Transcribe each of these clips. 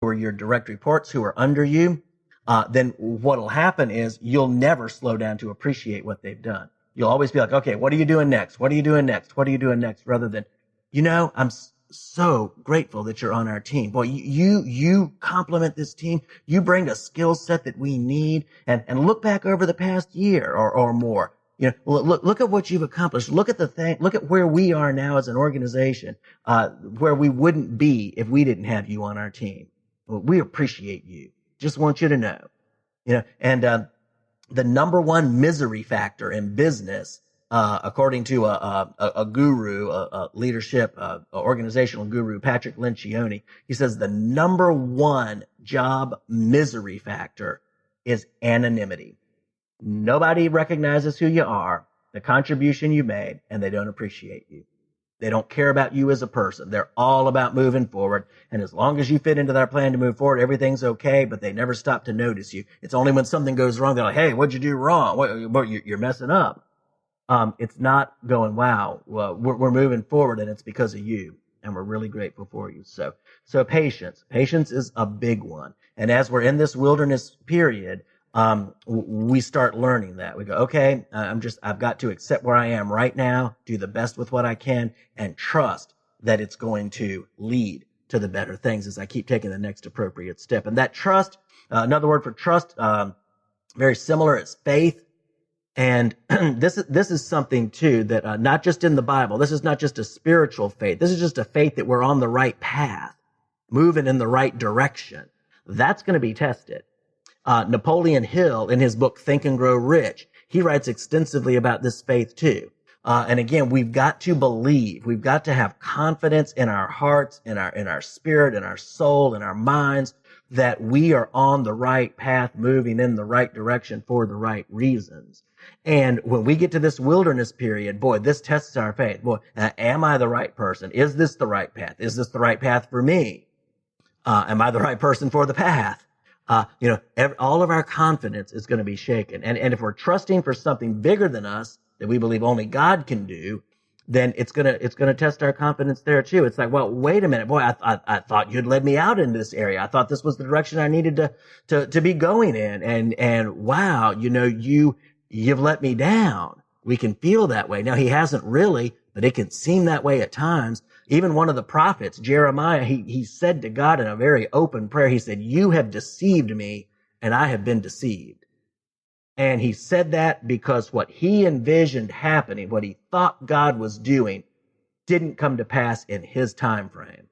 who are your direct reports, who are under you, then what'll happen is you'll never slow down to appreciate what they've done. You'll always be like, okay, what are you doing next? What are you doing next? What are you doing next? Rather than, I'm so grateful that you're on our team. Boy, you complement this team. You bring a skill set that we need, and look back over the past year or more. Look at what you've accomplished. Look at where we are now as an organization, where we wouldn't be if we didn't have you on our team. Well, we appreciate you. Just want you to know, and the number one misery factor in business, according to a guru, a leadership, organizational guru, Patrick Lencioni, he says the number one job misery factor is anonymity. Nobody recognizes who you are, the contribution you made, and they don't appreciate you. They don't care about you as a person. They're all about moving forward. And as long as you fit into their plan to move forward, everything's okay, but they never stop to notice you. It's only when something goes wrong, they're like, hey, what'd you do wrong? You're messing up. It's not going, wow, well, we're moving forward and it's because of you. And we're really grateful for you. So patience is a big one. And as we're in this wilderness period, we start learning that. We go, okay, I've got to accept where I am right now, do the best with what I can, and trust that it's going to lead to the better things as I keep taking the next appropriate step. And that trust, another word for trust, very similar, is faith. And this is something too that, not just in the Bible, this is not just a spiritual faith. This is just a faith that we're on the right path, moving in the right direction. That's going to be tested. Napoleon Hill, in his book, Think and Grow Rich, he writes extensively about this faith too. And again, we've got to believe, we've got to have confidence in our hearts, in our spirit, in our soul, in our minds, that we are on the right path, moving in the right direction for the right reasons. And when we get to this wilderness period, boy, this tests our faith. Boy, am I the right person? Is this the right path? Is this the right path for me? Am I the right person for the path? All of our confidence is going to be shaken. And if we're trusting for something bigger than us that we believe only God can do, then it's going to test our confidence there too. It's like, well, wait a minute, boy, I thought you'd led me out into this area. I thought this was the direction I needed to be going in. And wow, you've let me down. We can feel that way. Now, he hasn't really, but it can seem that way at times. Even one of the prophets, Jeremiah, he said to God in a very open prayer, he said, you have deceived me and I have been deceived. And he said that because what he envisioned happening, what he thought God was doing, didn't come to pass in his time frame.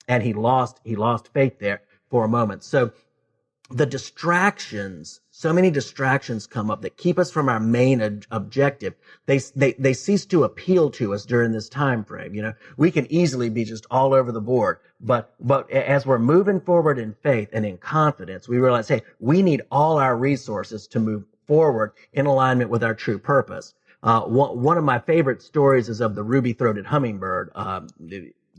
And he lost faith there for a moment. So the distractions, so many distractions come up that keep us from our main objective. They cease to appeal to us during this time frame. We can easily be just all over the board. But as we're moving forward in faith and in confidence, we realize, hey, we need all our resources to move forward in alignment with our true purpose. One of my favorite stories is of the ruby-throated hummingbird.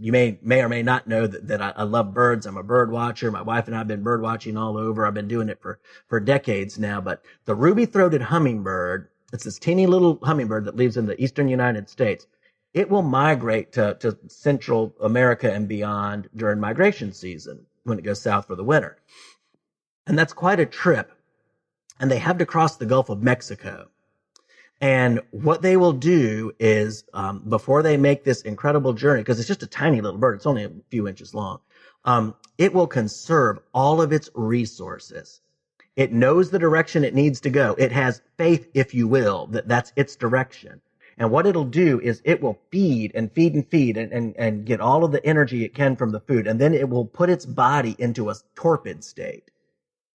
You may or may not know that I love birds. I'm a bird watcher. My wife and I have been bird watching all over. I've been doing it for decades now. But the ruby-throated hummingbird, it's this teeny little hummingbird that lives in the eastern United States. It will migrate to Central America and beyond during migration season when it goes south for the winter. And that's quite a trip. And they have to cross the Gulf of Mexico. And what they will do is, before they make this incredible journey, because it's just a tiny little bird, it's only a few inches long, it will conserve all of its resources. It knows the direction it needs to go. It has faith, if you will, that's its direction. And what it'll do is it will feed and get all of the energy it can from the food. And then it will put its body into a torpid state.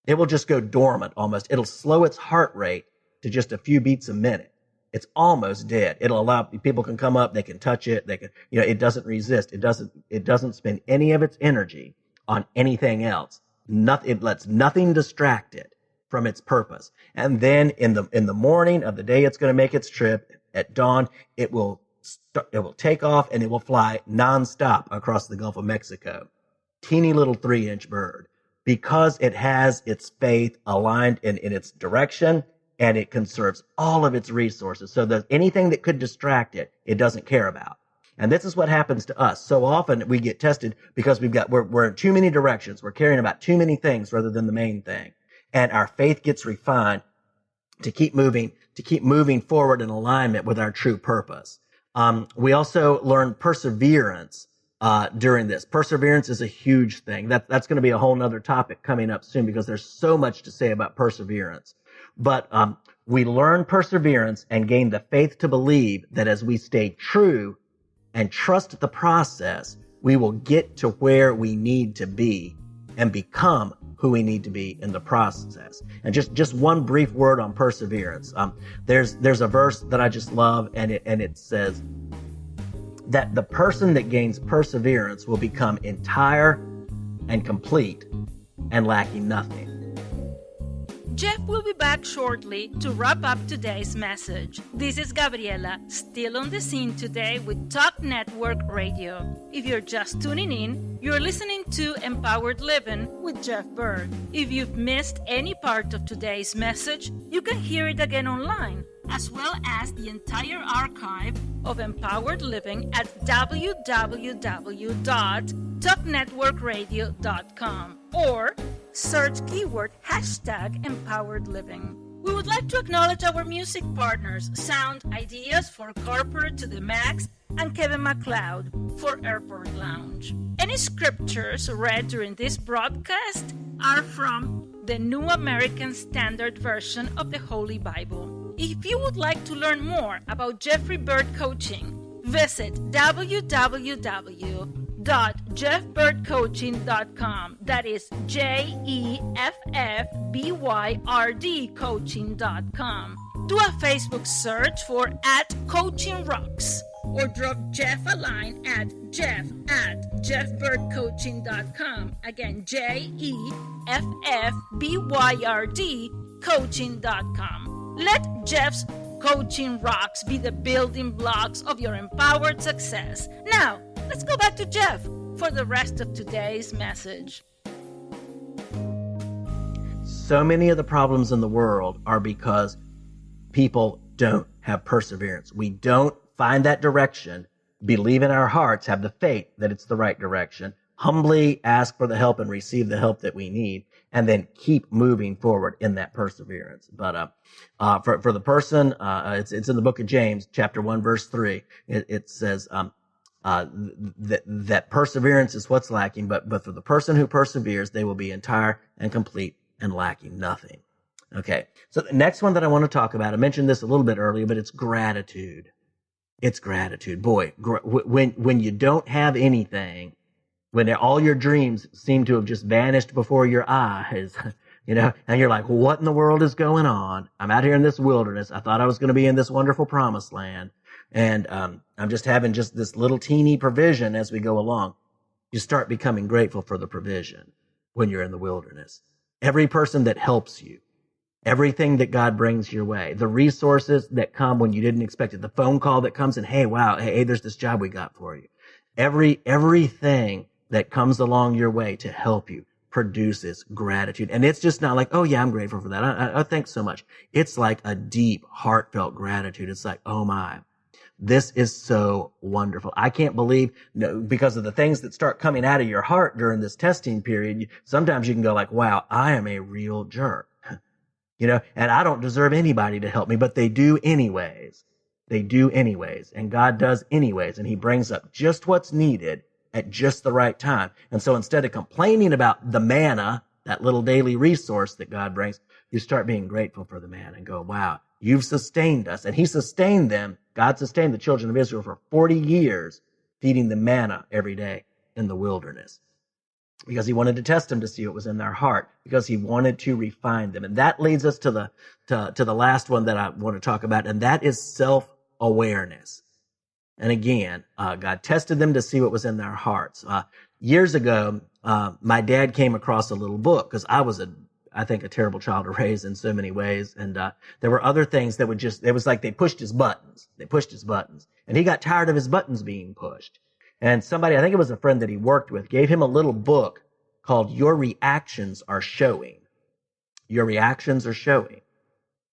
It will just go dormant almost. It'll slow its heart rate to just a few beats a minute. It's almost dead. It'll allow people can come up, they can touch it, it doesn't resist. It doesn't spend any of its energy on anything else. It lets nothing distract it from its purpose. And then in the morning of the day it's going to make its trip, at dawn, it will take off and it will fly nonstop across the Gulf of Mexico. Teeny little 3-inch bird, because it has its faith aligned in its direction. And it conserves all of its resources. So that anything that could distract it, it doesn't care about. And this is what happens to us. So often we get tested because we're in too many directions. We're caring about too many things rather than the main thing. And our faith gets refined to keep moving forward in alignment with our true purpose. We also learn perseverance during this. Perseverance is a huge thing. That's going to be a whole nother topic coming up soon because there's so much to say about perseverance. But we learn perseverance and gain the faith to believe that as we stay true and trust the process, we will get to where we need to be and become who we need to be in the process. And just one brief word on perseverance. There's a verse that I just love, and it says that the person that gains perseverance will become entire and complete and lacking nothing. Jeff will be back shortly to wrap up today's message. This is Gabriela, still on the scene today with Talk Network Radio. If you're just tuning in, you're listening to Empowered Living with Jeff Byrd. If you've missed any part of today's message, you can hear it again online, as well as the entire archive of Empowered Living at www.talknetworkradio.com or search keyword #Empowered Living. We would like to acknowledge our music partners, Sound Ideas for Corporate to the Max and Kevin MacLeod for Airport Lounge. Any scriptures read during this broadcast are from the New American Standard Version of the Holy Bible. If you would like to learn more about Jeffrey Byrd Coaching, visit www.jeffbyrdcoaching.com. That is JEFFBYRD coaching.com. Do a Facebook search for @CoachingRocks or drop Jeff a line at jeff@jeffbyrdcoaching.com. Again, JEFFBYRD coaching.com. Let Jeff's Coaching Rocks be the building blocks of your empowered success. Now, let's go back to Jeff for the rest of today's message. So many of the problems in the world are because people don't have perseverance. We don't find that direction, believe in our hearts, have the faith that it's the right direction, humbly ask for the help and receive the help that we need, and then keep moving forward in that perseverance. But for the person, it's in the book of James, chapter 1, verse 3. It says that perseverance is what's lacking, but for the person who perseveres, they will be entire and complete and lacking nothing. Okay, so the next one that I want to talk about, I mentioned this a little bit earlier, but it's gratitude. It's gratitude. Boy, when you don't have anything, when all your dreams seem to have just vanished before your eyes, and you're like, what in the world is going on? I'm out here in this wilderness. I thought I was going to be in this wonderful promised land. And I'm just having just this little teeny provision as we go along. You start becoming grateful for the provision when you're in the wilderness. Every person that helps you, everything that God brings your way, the resources that come when you didn't expect it, the phone call that comes and, hey, there's this job we got for you. Everything that comes along your way to help you produces gratitude. And it's just not like, oh yeah, I'm grateful for that. I thanks so much. It's like a deep, heartfelt gratitude. It's like, oh my, this is so wonderful. I can't believe, because of the things that start coming out of your heart during this testing period, sometimes you can go like, wow, I am a real jerk. And I don't deserve anybody to help me, but they do anyways. They do anyways. And God does anyways. And he brings up just what's needed at just the right time. And so instead of complaining about the manna, that little daily resource that God brings, you start being grateful for the manna and go, wow, you've sustained us. And he sustained them. God sustained the children of Israel for 40 years, feeding them manna every day in the wilderness, because he wanted to test them to see what was in their heart, because he wanted to refine them. And that leads us to the last one that I want to talk about, and that is self-awareness. And again, God tested them to see what was in their hearts. Years ago, my dad came across a little book, because I was I think a terrible child to raise in so many ways. And there were other things that it was like they pushed his buttons. And he got tired of his buttons being pushed. And somebody, I think it was a friend that he worked with, gave him a little book called Your Reactions Are Showing. Your reactions are showing.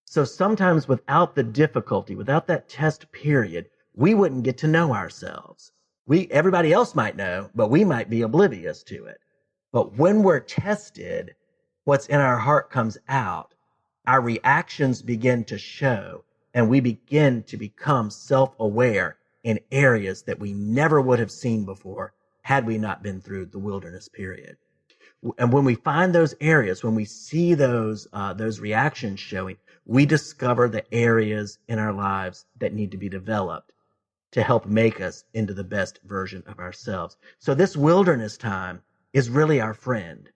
So sometimes without the difficulty, without that test period, we wouldn't get to know ourselves. Everybody else might know, but we might be oblivious to it. But when we're tested, what's in our heart comes out. Our reactions begin to show, and we begin to become self-aware in areas that we never would have seen before had we not been through the wilderness period. And when we find those areas, when we see those reactions showing, we discover the areas in our lives that need to be developed to help make us into the best version of ourselves. So this wilderness time is really our friend.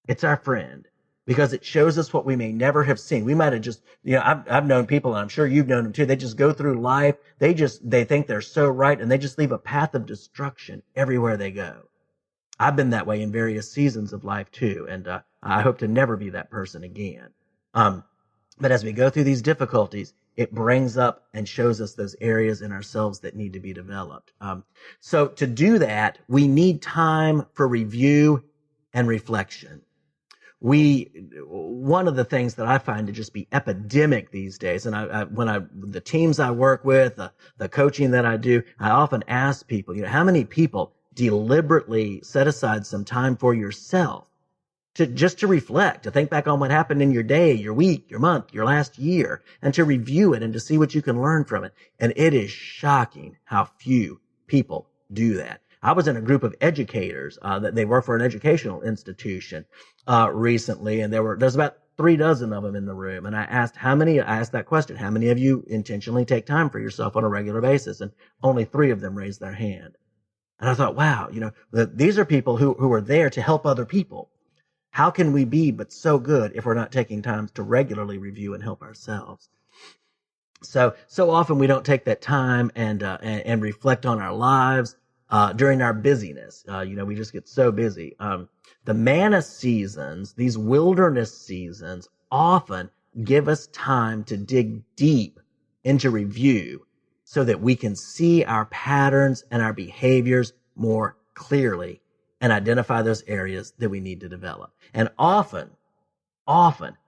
It's our friend because it shows us what we may never have seen. We might have just, I've known people, and I'm sure you've known them too. They just go through life. They think they're so right, and they just leave a path of destruction everywhere they go. I've been that way in various seasons of life too, and I hope to never be that person again. But as we go through these difficulties, it brings up and shows us those areas in ourselves that need to be developed. So to do that, we need time for review and reflection. One of the things that I find to just be epidemic these days, and the teams I work with, the coaching that I do, I often ask people, how many people deliberately set aside some time for yourself to reflect, to think back on what happened in your day, your week, your month, your last year, and to review it and to see what you can learn from it. And it is shocking how few people do that. I was in a group of educators that they work for an educational institution recently, and there's about 36 of them in the room. And I asked that question, how many of you intentionally take time for yourself on a regular basis? And only 3 of them raised their hand. And I thought, wow, these are people who are there to help other people. How can we be but so good if we're not taking time to regularly review and help ourselves? So often we don't take that time and reflect on our lives during our busyness. We just get so busy. The manna seasons, these wilderness seasons, often give us time to dig deep into review so that we can see our patterns and our behaviors more clearly and identify those areas that we need to develop. And often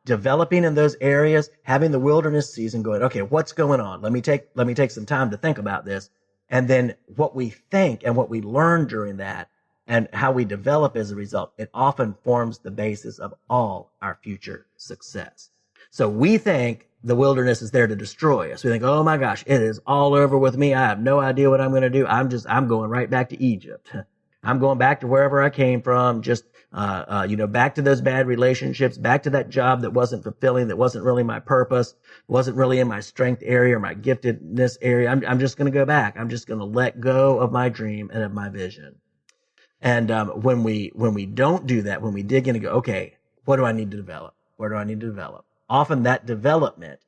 developing in those areas, having the wilderness season going, okay, what's going on? Let me take some time to think about this. And then what we think and what we learn during that and how we develop as a result, it often forms the basis of all our future success. So we think the wilderness is there to destroy us. We think, oh my gosh, it is all over with me. I have no idea what I'm going to do. I'm going right back to Egypt. I'm going back to wherever I came from, back to those bad relationships, back to that job that wasn't fulfilling, that wasn't really my purpose, wasn't really in my strength area or my giftedness area. I'm just going to go back. I'm just going to let go of my dream and of my vision. And when we don't do that, when we dig in and go, okay, what do I need to develop? Where do I need to develop? Often that development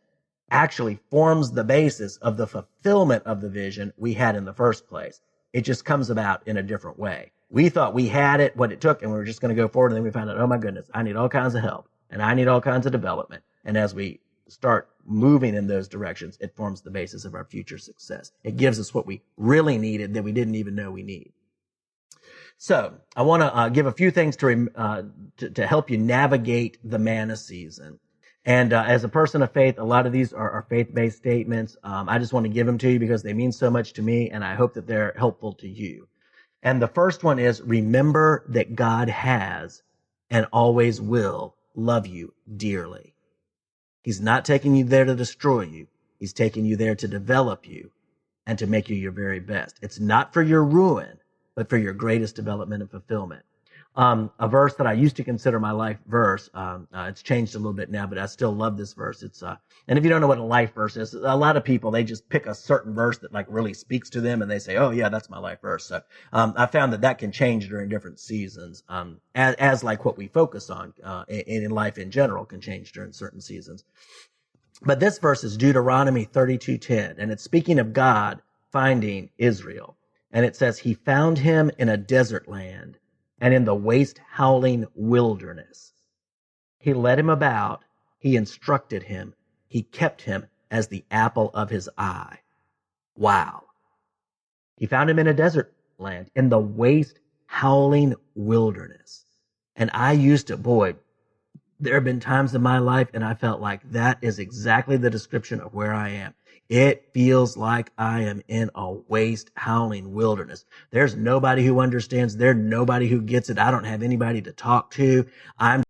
actually forms the basis of the fulfillment of the vision we had in the first place. It just comes about in a different way. We thought we had it, what it took, and we were just going to go forward. And then we found out, oh my goodness, I need all kinds of help and I need all kinds of development. And as we start moving in those directions, it forms the basis of our future success. It gives us what we really needed that we didn't even know we need. So I want to give a few things to help you navigate the manna season. And as a person of faith, a lot of these are faith-based statements. I just want to give them to you because they mean so much to me, and I hope that they're helpful to you. And the first one is, remember that God has and always will love you dearly. He's not taking you there to destroy you. He's taking you there to develop you and to make you your very best. It's not for your ruin, but for your greatest development and fulfillment. A verse that I used to consider my life verse. It's changed a little bit now, but I still love this verse. And if you don't know what a life verse is, a lot of people, they just pick a certain verse that like really speaks to them and they say, oh yeah, that's my life verse. So, I found that can change during different seasons. As like what we focus on, in life in general can change during certain seasons. But this verse is Deuteronomy 32:10, and it's speaking of God finding Israel. And it says, he found him in a desert land and in the waste howling wilderness. He led him about. He instructed him. He kept him as the apple of his eye. Wow. He found him in a desert land, in the waste howling wilderness. And I used to, There have been times in my life, and I felt like that is exactly the description of where I am. It feels like I am in a waste, howling wilderness. There's nobody who understands. There's nobody who gets it. I don't have anybody to talk to. I'm